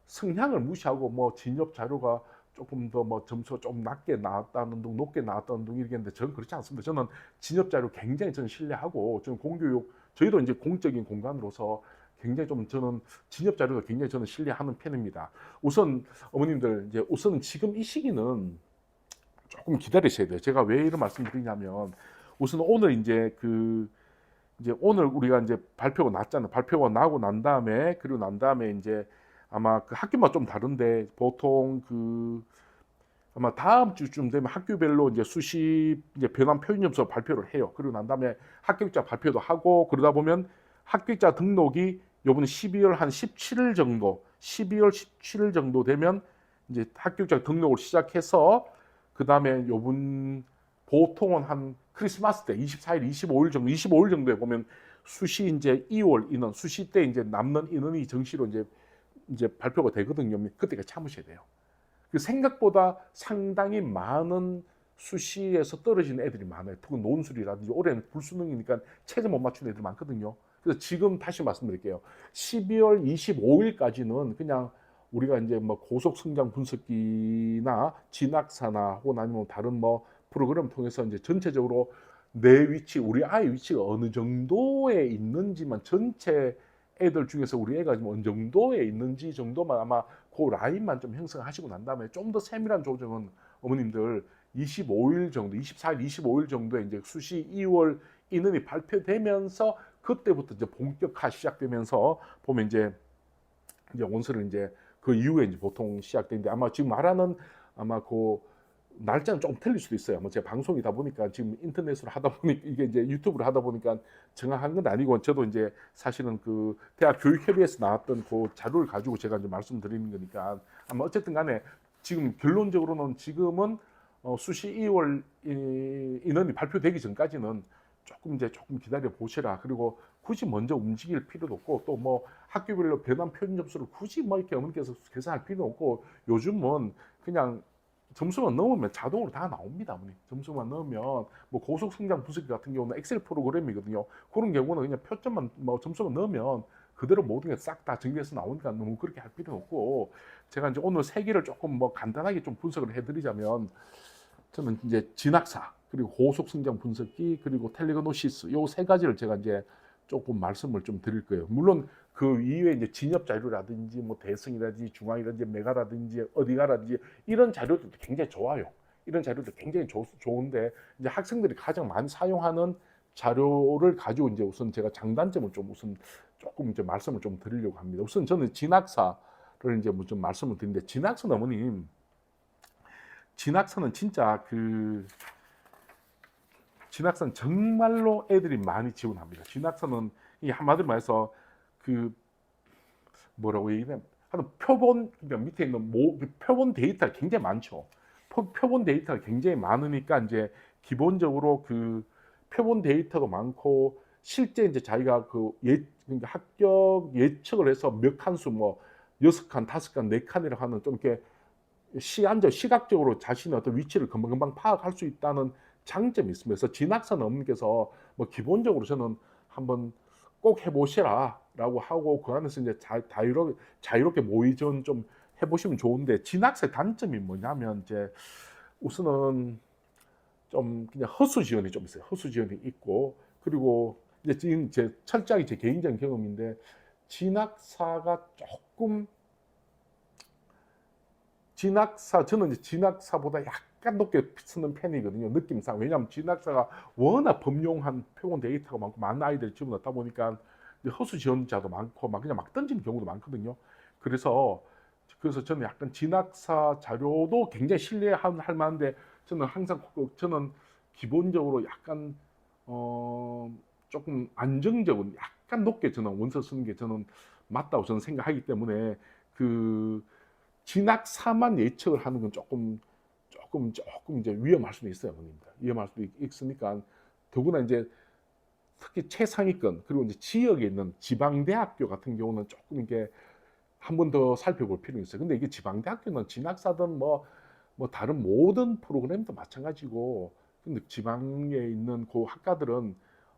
성향을 무시하고 뭐 진협 자료가 조금 더 뭐 점수가 좀 낮게 나왔다는 둥, 높게 나왔다는 둥 이렇게 했는데 저는 그렇지 않습니다. 저는 진협 자료 굉장히 저는 신뢰하고, 저는 공교육 저희도 이제 공적인 공간으로서 굉장히 좀 저는 진협 자료도 굉장히 저는 신뢰하는 편입니다. 우선 어머님들 이제 우선 지금 이 시기는 조금 기다리셔야 돼요. 제가 왜 이런 말씀드리냐면 우선 오늘 이제 이제 오늘 우리가 이제 발표가 났잖아요. 발표가 나고 난 다음에 그리고 난 다음에 이제 아마 그 학교마다 좀 다른데 보통 아마 다음 주쯤 되면 학교별로 이제 수시 이제 변환 표준 점수 발표를 해요. 그리고 난 다음에 합격자 발표도 하고 그러다 보면 합격자 등록이 요번에 12월 한 17일 정도, 12월 17일 정도 되면 이제 합격자 등록을 시작해서 그 다음에 요번 보통은 한 크리스마스 때 24일, 25일 정도, 25일 정도에 보면 수시 이제 2월 인원, 수시 때 이제 남는 인원이 정시로 이제 발표가 되거든요. 그때까지 참으셔야 돼요. 그 생각보다 상당히 많은 수시에서 떨어지는 애들이 많아요. 특히 논술이라든지 올해는 불수능이니까 체제 못 맞추는 애들 많거든요. 그래서 지금 다시 말씀드릴게요. 12월 25일까지는 그냥 우리가 이제 뭐 고속 성장 분석기나 진학사나 혹은 아니면 다른 뭐 프로그램 통해서 이제 전체적으로 내 위치, 우리 아이 위치가 어느 정도에 있는지만 전체 애들 중에서 우리 애가 지금 어느 정도에 있는지 정도만 아마 그 라인만 좀 형성하시고 난 다음에 좀 더 세밀한 조정은 어머님들 25일 정도, 24일, 25일 정도에 이제 수시 2월 인원이 발표되면서 그때부터 이제 본격화 시작되면서 보면 이제 원서를 이제 그 이후에 이제 보통 시작되는데 아마 지금 말하는 아마 그 날짜는 좀 틀릴 수도 있어요. 뭐 제가 방송이다 보니까 지금 인터넷으로 하다 보니까 이게 이제 유튜브로 하다 보니까 정확한 건 아니고 저도 이제 사실은 그 대학 교육협의회에서 나왔던 그 자료를 가지고 제가 이제 말씀드리는 거니까 아마 어쨌든 간에 지금 결론적으로는 지금은 수시 2월 인원이 발표되기 전까지는 조금 기다려 보시라. 그리고 굳이 먼저 움직일 필요도 없고 또 뭐 학교별로 변환 표준 점수를 굳이 뭐 이렇게 어머니께서 계산할 필요도 없고 요즘은 그냥 점수만 넣으면 자동으로 다 나옵니다. 어머니. 점수만 넣으면 뭐 고속 성장 분석기 같은 경우는 엑셀 프로그램이거든요. 그런 경우는 그냥 표점만 뭐 점수만 넣으면 그대로 모든 게 싹 다 정리해서 나오니까 너무 그렇게 할 필요는 없고 제가 이제 오늘 세 개를 조금 뭐 간단하게 좀 분석을 해드리자면 저는 이제 진학사 그리고 고속 성장 분석기 그리고 텔레그노시스 요 세 가지를 제가 이제 조금 말씀을 좀 드릴 거예요. 물론 그 이외에 이제 진협 자료라든지 뭐 대승이라든지 중앙이라든지 메가라든지 어디가라든지 이런 자료들도 굉장히 좋아요. 이런 자료들 굉장히 좋은데 이제 학생들이 가장 많이 사용하는 자료를 가지고 이제 우선 제가 장단점을 좀 우선 조금 이제 말씀을 좀 드리려고 합니다. 우선 저는 진학사를 이제 좀 말씀을 드리는데 진학사 어머님 진학사는 진짜 진학사는 정말로 애들이 많이 지원합니다. 진학사는 이 한마디로 말해서 그 뭐라고 얘기하면 하여튼 표본, 그러니까 밑에 있는 그 표본 데이터가 굉장히 많죠. 표본 데이터가 굉장히 많으니까 이제 기본적으로 그 표본 데이터도 많고 실제 이제 자기가 그러니까 합격 예측을 해서 몇 칸수 뭐 6칸, 5칸, 4칸이라고 하는 좀 이렇게 시각적으로 자신의 어떤 위치를 금방금방 파악할 수 있다는 장점이 있습니다. 그래서 진학사 어머니께서 뭐 기본적으로 저는 한번 꼭 해보시라라고 하고 그 안에서 이제 자유롭게 모의전 좀 해보시면 좋은데, 진학사의 단점이 뭐냐면 이제 우선은 좀 그냥 허수 지원이 좀 있어요. 허수 지원이 있고, 그리고 이제 지금 제 철저하게 제 개인적인 경험인데 진학사가 조금 저는 이제 진학사보다 약간 높게 쓰는 편이거든요. 느낌상. 왜냐하면 진학사가 워낙 범용한 표본 데이터가 많고 많은 아이들이 집어넣다 보니까 허수 지원자도 많고 막 그냥 막 던지는 경우도 많거든요. 그래서 저는 약간 진학사 자료도 굉장히 신뢰할 만한데, 저는 항상 저는 기본적으로 약간 조금 안정적으로 약간 높게 저는 원서 쓰는 게 저는 맞다고 저는 생각하기 때문에 그 진학사만 예측을 하는 건 조금 이제 위험할 수도 있어요, 어머님들. 위험할 수도 있으니까 더구나 이제 특히 최상위권 그리고 이제 지역에 있는 지방대학교 같은 경우는 조금 이게 한 번 더 살펴볼 필요가 있어요. 근데 이게 지방대학교는 진학사든 뭐 다른 모든 프로그램도 마찬가지고, 근데 지방에 있는 그 학과들은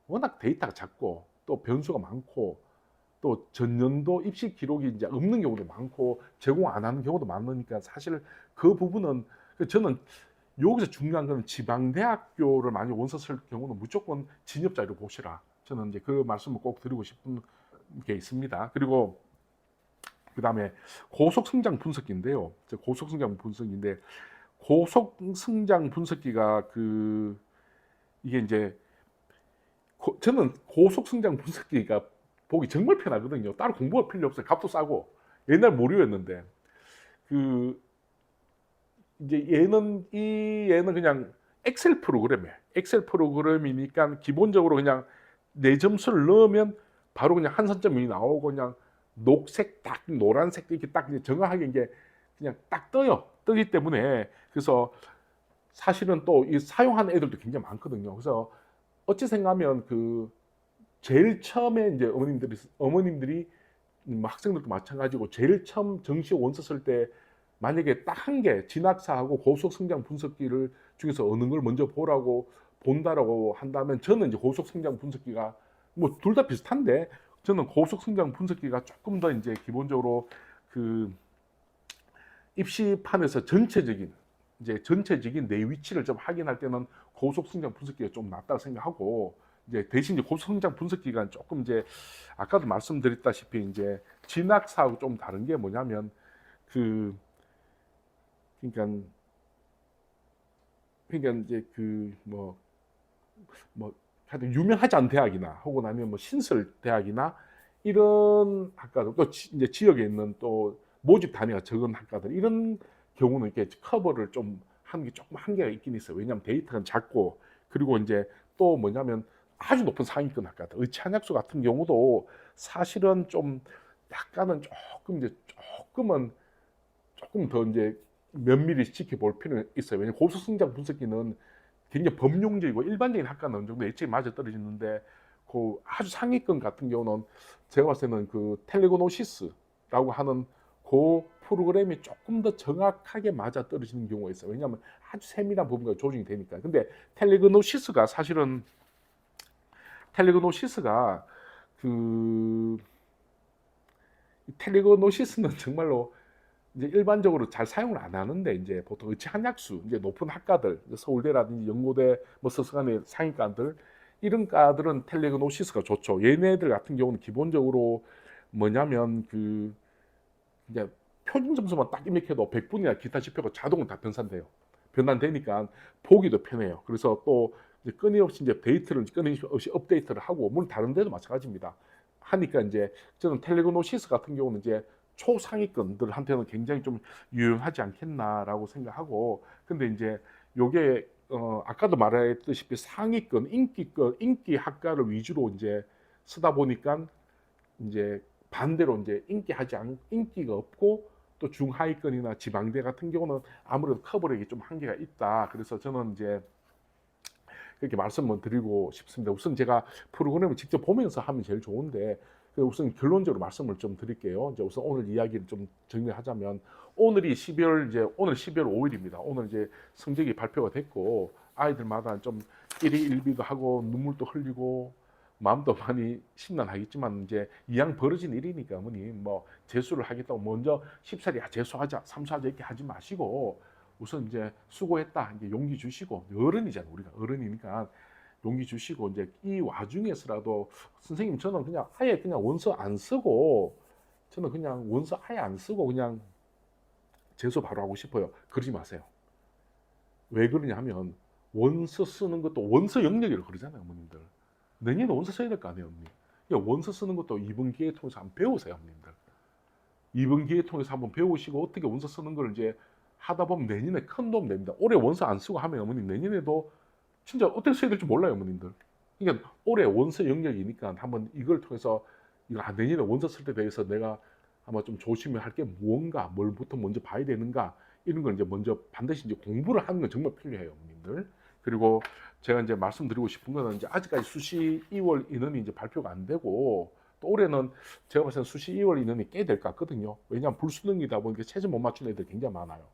워낙 데이터가 작고 또 변수가 많고 또 전년도 입시 기록이 이제 없는 경우도 많고 제공 안 하는 경우도 많으니까 사실 그 부분은 저는 여기서 중요한 건 지방대학교를 많이 원서 쓸 경우는 무조건 진입자료 보시라. 저는 이제 그 말씀을 꼭 드리고 싶은 게 있습니다. 그리고 그다음에 고속성장 분석기인데요. 고속성장 분석인데 고속성장 분석기가 이게 이제 저는 고속성장 분석기가 보기 정말 편하거든요. 따로 공부할 필요 없어요. 값도 싸고. 옛날 무료였는데 그 이제 얘는 그냥 엑셀 프로그램이에요. 엑셀 프로그램이니까 기본적으로 그냥 내 점수를 넣으면 바로 그냥 한선점이 나오고 그냥 녹색 딱 노란색 이렇게 딱 정확하게 이게 그냥 딱 떠요. 뜨기 때문에 그래서 사실은 또 이 사용하는 애들도 굉장히 많거든요. 그래서 어찌 생각하면 제일 처음에 이제 어머님들이 학생들도 마찬가지고 제일 처음 정시 원서 쓸 때 만약에 딱 한 개 진학사하고 고속 성장 분석기를 중에서 어느 걸 먼저 보라고 본다라고 한다면 저는 이제 고속 성장 분석기가 뭐 둘 다 비슷한데 저는 고속 성장 분석기가 조금 더 이제 기본적으로 그 입시판에서 전체적인 내 위치를 좀 확인할 때는 고속 성장 분석기가 좀 낫다고 생각하고, 이제 대신 이제 고속 성장 분석기가 조금 이제 아까도 말씀드렸다시피 이제 진학사하고 좀 다른 게 뭐냐면 그러니까 이제 하여튼 유명하지 않은 대학이나 혹은 아니면 뭐 신설 대학이나 이런 학과들 또 이제 지역에 있는 또 모집 단위가 적은 학과들 이런 경우는 이렇게 커버를 좀 하는 게 조금 한계가 있긴 있어요. 왜냐하면 데이터가 작고, 그리고 이제 또 뭐냐면 아주 높은 상위권 학과들 의창약수 같은 경우도 사실은 좀 약간은 조금 더 이제 면밀히 지켜볼 필요는 있어요. 왜냐하면 고소성장 분석기는 굉장히 범용적이고 일반적인 학과는 어느 정도 예측이 맞아 떨어지는데 아주 상위권 같은 경우는 제가 봤을 때는 텔레그노시스라고 하는 프로그램이 조금 더 정확하게 맞아 떨어지는 경우가 있어요. 왜냐하면 아주 세밀한 부분과 조정이 되니까. 근데 텔레그노시스가 사실은 텔레그노시스가 그 텔레그노시스는 정말로 이제 일반적으로 잘 사용을 안 하는데 이제 보통 의치 한약수 이제 높은 학과들 서울대라든지 연고대 뭐 서수간의 상위과들 이런 과들은 텔레그노시스가 좋죠. 얘네들 같은 경우는 기본적으로 뭐냐면 이제 표준 점수만 딱 입력해도 100분이나 기타 지표가 자동으로 다 변환되니까 보기도 편해요. 그래서 또 이제 끊임없이 이제 데이터를 끊임없이 업데이트를 하고, 물론 다른 데도 마찬가지입니다. 하니까 이제 저는 텔레그노시스 같은 경우는 이제 초상위권들한테는 굉장히 좀 유용하지 않겠나라고 생각하고, 근데 이제 요게 아까도 말했듯이 상위권 인기 학과를 위주로 이제 쓰다 보니까 이제 반대로 이제 인기가 없고 또 중하위권이나 지방대 같은 경우는 아무래도 커버력이 좀 한계가 있다. 그래서 저는 이제 그렇게 말씀을 드리고 싶습니다. 우선 제가 프로그램을 직접 보면서 하면 제일 좋은데 우선 결론적으로 말씀을 좀 드릴게요. 이제 우선 오늘 이야기를 좀 정리하자면 오늘 12월 5일입니다. 오늘 이제 성적이 발표가 됐고 아이들마다 좀 일희일비도 하고 눈물도 흘리고 마음도 많이 심란하겠지만 이제 이왕 벌어진 일이니까 어머니 뭐 재수를 하겠다고 먼저 쉽사리 재수하자 삼수하자 이렇게 하지 마시고 우선 이제 수고했다 이제 용기 주시고 어른이잖아요. 우리가 어른이니까 용기 주시고 이제 이 와중에서라도 선생님 저는 그냥 아예 그냥 원서 안 쓰고 저는 그냥 원서 아예 안 쓰고 그냥 재수 바로 하고 싶어요. 그러지 마세요. 왜 그러냐 하면 원서 쓰는 것도 원서 영역이라고 그러잖아요. 어머님들. 내년에 원서 써야 될 거 아니에요. 어머니. 그러니까 원서 쓰는 것도 이번 기회 통해서 한번 배우세요. 어머님들. 이번 기회 통해서 한번 배우시고 어떻게 원서 쓰는 걸 이제 하다 보면 내년에 큰 도움 됩니다. 올해 원서 안 쓰고 하면 어머님 내년에도 진짜 어떻게 써야 될지 몰라요. 어머님들. 그러니까 올해 원서 영역이니까 한번 이걸 통해서 내년에 원서 쓸 때 대해서 내가 아마 좀 조심해야 할 게 무언가 뭘부터 먼저 봐야 되는가 이런 걸 이제 먼저 반드시 이제 공부를 하는 건 정말 필요해요. 어머님들. 그리고 제가 이제 말씀드리고 싶은 거는 이제 아직까지 수시 2월 인원이 이제 발표가 안 되고 또 올해는 제가 봤을 때는 수시 2월 인원이 꽤 될 것 같거든요. 왜냐하면 불수능이다 보니까 체제 못 맞추는 애들 굉장히 많아요.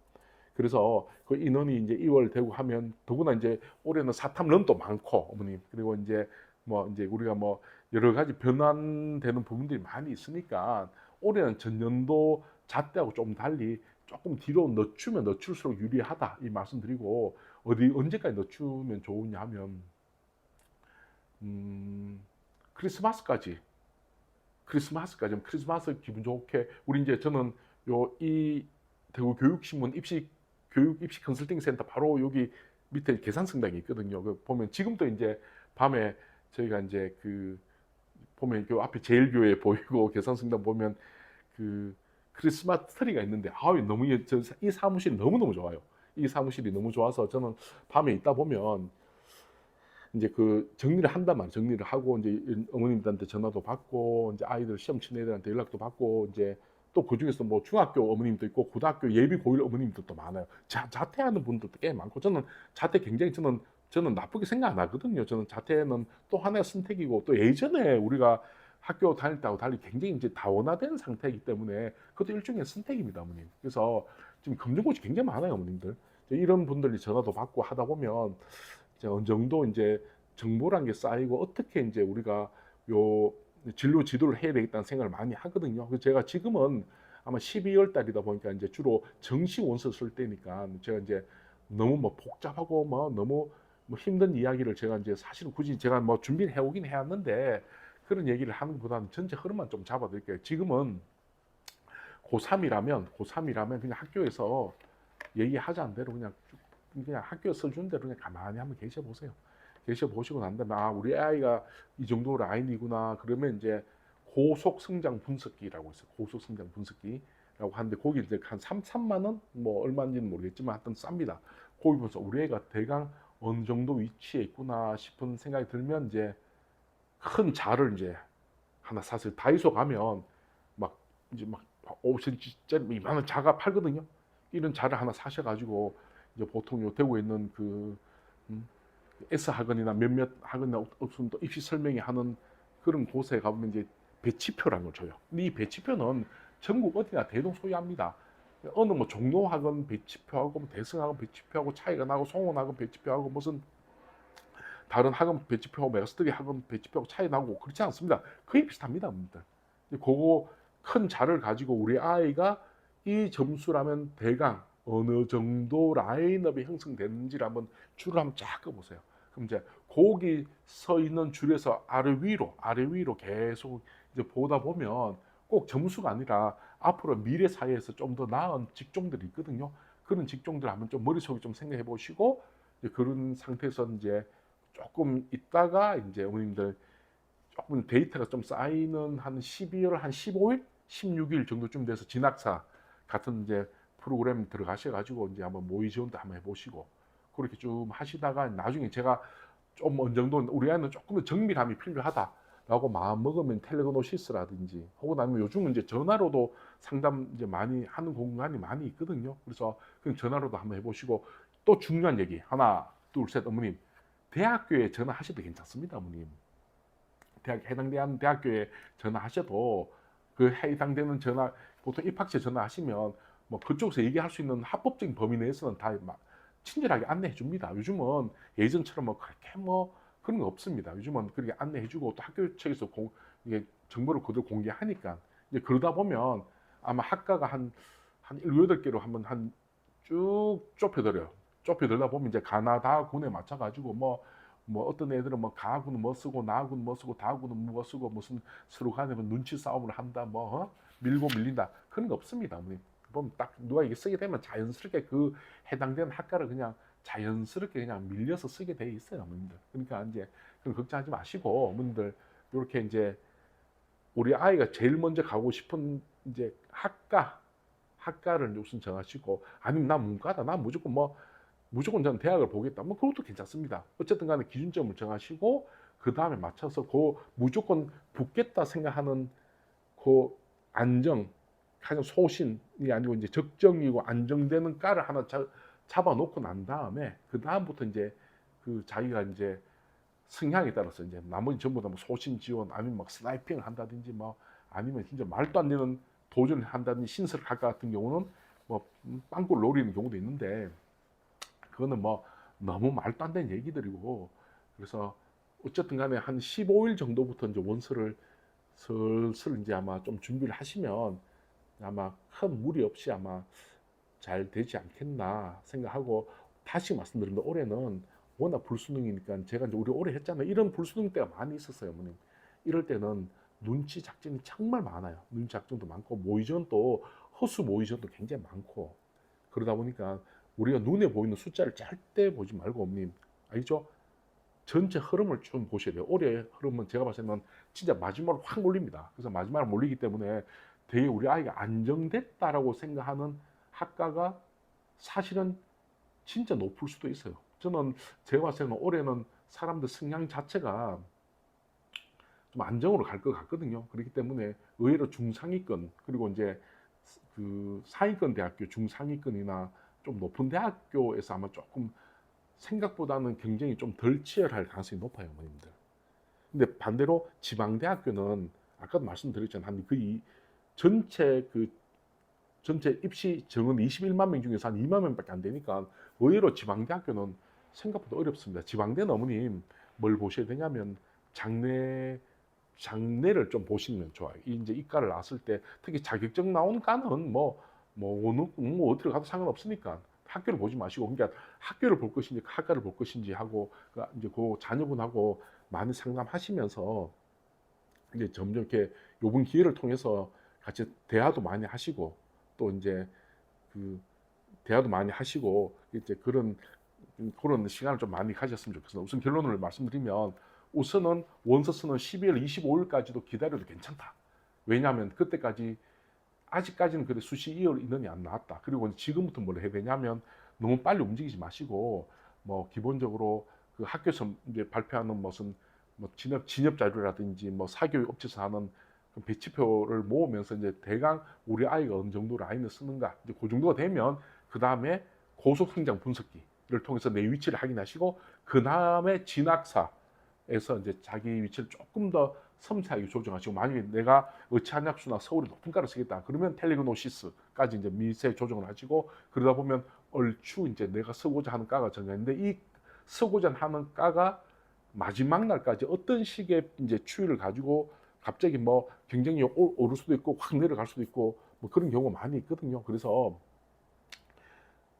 그래서 그 인원이 이제 2월 되고 하면 더구나 이제 올해는 사탐런도 많고 어머님 그리고 이제 뭐 이제 우리가 뭐 여러 가지 변환되는 부분들이 많이 있으니까 올해는 전년도 잣대하고 좀 달리 조금 뒤로 늦추면 늦출수록 유리하다 이 말씀드리고 언제까지 늦추면 좋으냐 하면 크리스마스까지 크리스마스 기분 좋게 우리 이제 저는 이 대구 교육신문 교육 입시 컨설팅 센터 바로 여기 밑에 계산성당이 있거든요. 그 보면 지금도 이제 밤에 저희가 이제 그 보면 그 앞에 제일교회 보이고 계산성당 보면 그 크리스마스 트리가 있는데 너무 이 사무실이 너무너무 좋아요. 이 사무실이 너무 좋아서 저는 밤에 있다 보면 이제 그 정리를 한단 정리를 하고 이제 어머님들한테 전화도 받고 이제 아이들 시험 치는 애들한테 연락도 받고 이제 또 그중에서 뭐 중학교 어머님도 있고 고등학교 예비 고1 어머님들도 많아요. 자퇴하는 분들도 꽤 많고 저는 자퇴 굉장히 저는 나쁘게 생각 안 하거든요. 저는 자퇴는 또 하나의 선택이고 또 예전에 우리가 학교 다닐 때하고 달리 굉장히 이제 다원화된 상태이기 때문에 그것도 일종의 선택입니다, 어머님. 그래서 지금 검정고시 굉장히 많아요, 어머님들. 이런 분들이 전화도 받고 하다 보면 이제 어느 정도 이제 정보란 게 쌓이고 어떻게 이제 우리가 요 진로 지도를 해야 되겠다는 생각을 많이 하거든요. 그래서 제가 지금은 아마 12월 달이다 보니까 이제 주로 정시 원서 쓸 때니까 제가 이제 너무 뭐 복잡하고 뭐 너무 뭐 힘든 이야기를 제가 이제 사실은 굳이 제가 뭐 준비를 해오긴 해왔는데 그런 얘기를 하는 것보다는 전체 흐름만 좀 잡아드릴게요. 지금은 고3이라면 그냥 학교에서 얘기하자는 대로 그냥 학교 써준 대로 그냥 가만히 한번 계셔 보세요. 계셔 보시고 난 다음에 우리 아이가 이 정도 라인이구나 그러면 이제 고속 성장 분석기라고 있어요. 고속 성장 분석기라고 하는데 거기 이제 한 3만 원 뭐 얼마인지는 모르겠지만 하여튼 쌉니다. 거기 보면서 우리 애가 대강 어느 정도 위치에 있구나 싶은 생각이 들면 이제 큰 자를 이제 하나 사서 다이소 가면 막 이제 막 5cm짜리 이만한 자가 팔거든요. 이런 자를 하나 사셔가지고 이제 보통 요 대구에 있는 그 S 학원이나 몇몇 학원이나 없으면 또 입시 설명회 하는 그런 곳에 가보면 이제 배치표라는 걸 줘요. 근데 이 배치표는 전국 어디나 대동소이합니다. 어느 뭐 종로학원 배치표하고 뭐 대승학원 배치표하고 차이가 나고 송원학원 배치표하고 무슨 다른 학원 배치표하고 메가스터디 학원 배치표하고 차이 나고 그렇지 않습니다. 거의 비슷합니다. 그거 큰 자를 가지고 우리 아이가 이 점수라면 대강 어느 정도 라인업이 형성되는지를 한번 줄을 한번 쫙 꺼보세요. 그럼 이제 거기 서 있는 줄에서 아래 위로 계속 이제 보다 보면 꼭 점수가 아니라 앞으로 미래 사회에서 좀 더 나은 직종들이 있거든요. 그런 직종들 한번 좀 머릿속에 좀 생각해 보시고 그런 상태에서 이제 조금 있다가 이제 어머님들 조금 데이터가 좀 쌓이는 한 12월 한 15일, 16일 정도쯤 돼서 진학사 같은 이제 프로그램 들어가셔가지고 이제 한번 모의 지원도 한번 해보시고 그렇게 좀 하시다가 나중에 제가 좀 어느 정도 우리 아이는 조금 더 정밀함이 필요하다. 라고 마음 먹으면 텔레그노시스라든지 혹은 아니면 요즘은 이제 전화로도 상담 이제 많이 하는 공간이 많이 있거든요. 그래서 그냥 전화로도 한번 해보시고 또 중요한 얘기 하나 둘 셋 어머님 대학교에 전화하셔도 괜찮습니다 어머님. 해당되는 대학교에 전화하셔도 그 해당되는 전화 보통 입학처 전화하시면 뭐 그쪽에서 얘기할 수 있는 합법적인 범위 내에서는 다 막 친절하게 안내해 줍니다. 요즘은 예전처럼 뭐 그렇게 뭐 그런 거 없습니다. 요즘은 그렇게 안내해 주고 또 학교 측에서 이게 정보를 그대로 공개하니까 이제 그러다 보면 아마 학과가 한 7, 8개로 한번 한 쭉 좁혀들어요. 좁혀들다 보면 이제 가나다군에 맞춰 가지고 뭐 어떤 애들은 뭐 가하고는 뭐 쓰고 나하고는 뭐 쓰고 다하고는 뭐 쓰고 무슨 서로 간에 뭐 눈치 싸움을 한다 뭐 밀고 밀린다 그런 거 없습니다. 어머니. 보면 딱 누가 이게 쓰게 되면 자연스럽게 그 해당되는 학과를 그냥 자연스럽게 그냥 밀려서 쓰게 돼 있어요, 어머님들. 그러니까 이제 그런 걱정하지 마시고 어머님들 이렇게 이제 우리 아이가 제일 먼저 가고 싶은 이제 학과를 우선 정하시고 아니면 나 문과다, 나 무조건 저는 대학을 보겠다. 뭐 그것도 괜찮습니다. 어쨌든 간에 기준점을 정하시고 그 다음에 맞춰서 그 무조건 붙겠다 생각하는 그 안정, 가장 소신이 아니고 이제 적정이고 안정되는 과를 하나 잡아놓고 난 다음에 그 다음부터 이제 그 자기가 이제 성향에 따라서 이제 나머지 전부 다 뭐 소신 지원 아니면 막 스나이핑을 한다든지 뭐 아니면 진짜 말도 안 되는 도전을 한다든지 신설학과 같은 경우는 뭐 빵꾸를 노리는 경우도 있는데 그거는 뭐 너무 말도 안 되는 얘기들이고 그래서 어쨌든 간에 한 15일 정도부터 이제 원서를 슬슬 이제 아마 좀 준비를 하시면 아마 큰 무리 없이 아마 잘 되지 않겠나 생각하고 다시 말씀드립니다. 올해는 워낙 불수능이니까 제가 이제 우리 올해 했잖아요. 이런 불수능 때가 많이 있었어요, 어머님. 이럴 때는 눈치 작전이 정말 많아요. 눈치 작전도 많고 모의전도 허수 모의전도 굉장히 많고 그러다 보니까 우리가 눈에 보이는 숫자를 절대 보지 말고 어머님 알죠? 전체 흐름을 좀 보셔야 돼요. 올해 흐름은 제가 봤을 때는 진짜 마지막으로 확 몰립니다. 그래서 마지막으로 몰리기 때문에 되게 우리 아이가 안정됐다라고 생각하는 학과가 사실은 진짜 높을 수도 있어요. 저는 제가 봤을 때는 올해는 사람들 성향 자체가 좀 안정으로 갈 것 같거든요. 그렇기 때문에 의외로 중상위권 그리고 이제 그 상위권 대학교 중상위권이나 좀 높은 대학교에서 아마 조금 생각보다는 경쟁이 좀 덜 치열할 가능성이 높아요, 어머님들. 근데 반대로 지방대학교는 아까도 말씀드렸잖아요. 전체 전체 입시 정원 21만 명 중에서 한 2만 명밖에 안 되니까 의외로 지방대학교는 생각보다 어렵습니다. 지방대는 어머님 뭘 보셔야 되냐면 장래 장래를 좀 보시면 좋아요. 이제 이과를 나왔을 때 특히 자격증 나온 과는 뭐 어디를 가도 상관없으니까 학교를 보지 마시고 그러니까 학교를 볼 것인지 학과를 볼 것인지 하고 이제 그 자녀분하고 많이 상담하시면서 이제 점점 이렇게 요번 기회를 통해서 같이 대화도 많이 하시고 또 이제 그 대화도 많이 하시고 이제 그런 시간을 좀 많이 가졌으면 좋겠습니다. 우선 결론을 말씀드리면 우선은 원서 쓰는 12월 25일까지도 기다려도 괜찮다. 왜냐하면 그때까지 아직까지는 그래 수시 2월 인원이 안 나왔다. 그리고 지금부터 뭘 해야 되냐면 너무 빨리 움직이지 마시고 뭐 기본적으로 그 학교에서 이제 발표하는 무슨 뭐 진업 자료라든지 뭐 사교육 업체에서 하는 그 배치표를 모으면서 이제 대강 우리 아이가 어느 정도 라인을 쓰는가 이제 그 정도가 되면 그 다음에 고속 성장 분석기를 통해서 내 위치를 확인하시고 그 다음에 진학사에서 이제 자기 위치를 조금 더 섬세하게 조정하시고 만약에 내가 의치한약수나 서울에 높은 과를 쓰겠다 그러면 텔레그노시스까지 이제 미세 조정을 하시고 그러다 보면 얼추 이제 내가 쓰고자 하는 과가 정해졌는데 이 쓰고자 하는 과가 마지막 날까지 어떤 식의 이제 추이를 가지고 갑자기 뭐 경쟁력이 오를 수도 있고 확 내려갈 수도 있고 뭐 그런 경우가 많이 있거든요. 그래서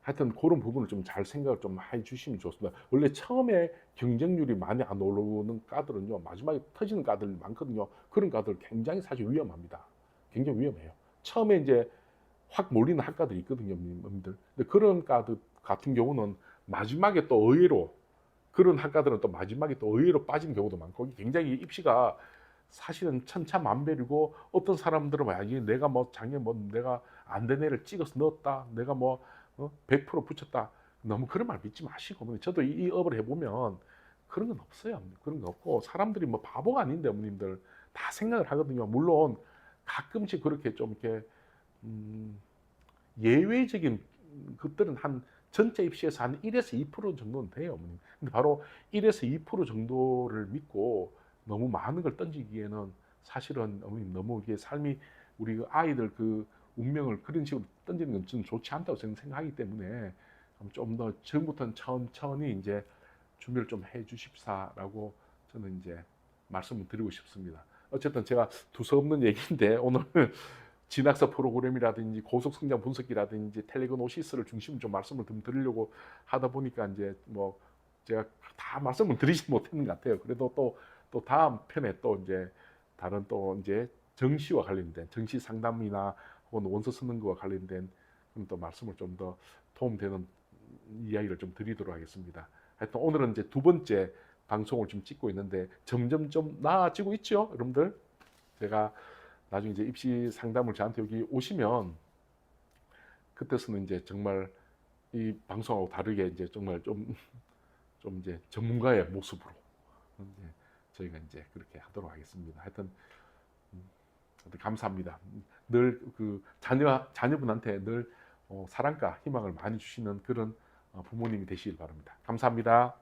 하여튼 그런 부분을 좀 잘 생각을 좀 해주시면 좋습니다. 원래 처음에 경쟁률이 많이 안 오르는 과들은요 마지막에 터지는 과들이 많거든요. 그런 과들 굉장히 사실 위험합니다. 굉장히 위험해요. 처음에 이제 확 몰리는 학과들이 있거든요, 여러분들. 근데 그런 과들 같은 경우는 마지막에 또 의외로 그런 학과들은 또 마지막에 또 의외로 빠지는 경우도 많고 굉장히 입시가 사실은 천차만별이고 어떤 사람들은 만약에 내가 뭐 작년에 뭐 내가 안 된 애를 찍어서 넣었다 내가 뭐 100% 붙였다 너무 그런 말 믿지 마시고 저도 이 업을 해보면 그런 건 없어요. 그런 거 없고 사람들이 뭐 바보가 아닌데 어머님들 다 생각을 하거든요. 물론 가끔씩 그렇게 좀 이렇게 예외적인 것들은 한 전체 입시에서 한 1에서 2% 정도는 돼요, 어머님. 근데 바로 1에서 2% 정도를 믿고 너무 많은 걸 던지기에는 사실은 어머님 너무 이게 삶이 우리 그 아이들 그 운명을 그런 식으로 던지는 건 저는 좋지 않다고 저는 생각하기 때문에 좀 더 지금부터는 천천히 이제 준비를 좀 해 주십사라고 저는 이제 말씀을 드리고 싶습니다. 어쨌든 제가 두서없는 얘기인데 오늘 진학사 프로그램이라든지 고속 성장 분석기라든지 텔레그노시스를 중심으로 좀 말씀을 좀 드리려고 하다 보니까 이제 뭐 제가 다 말씀을 드리지 못했는 것 같아요. 그래도 또 다음 편에 또 이제 다른 또 이제 정시와 관련된 정시 상담이나 혹은 원서 쓰는 거와 관련된 그런 또 말씀을 좀 더 도움되는 이야기를 좀 드리도록 하겠습니다. 하여튼 오늘은 이제 두 번째 방송을 좀 찍고 있는데 점점 좀 나아지고 있죠, 여러분들. 제가 나중에 이제 입시 상담을 저한테 여기 오시면 그때서는 이제 정말 이 방송하고 다르게 이제 정말 좀 이제 전문가의 모습으로 이제 저희가 이제 그렇게 하도록 하겠습니다. 하여튼 감사합니다. 늘 그 자녀분한테 늘 사랑과 희망을 많이 주시는 그런 부모님이 되시길 바랍니다. 감사합니다.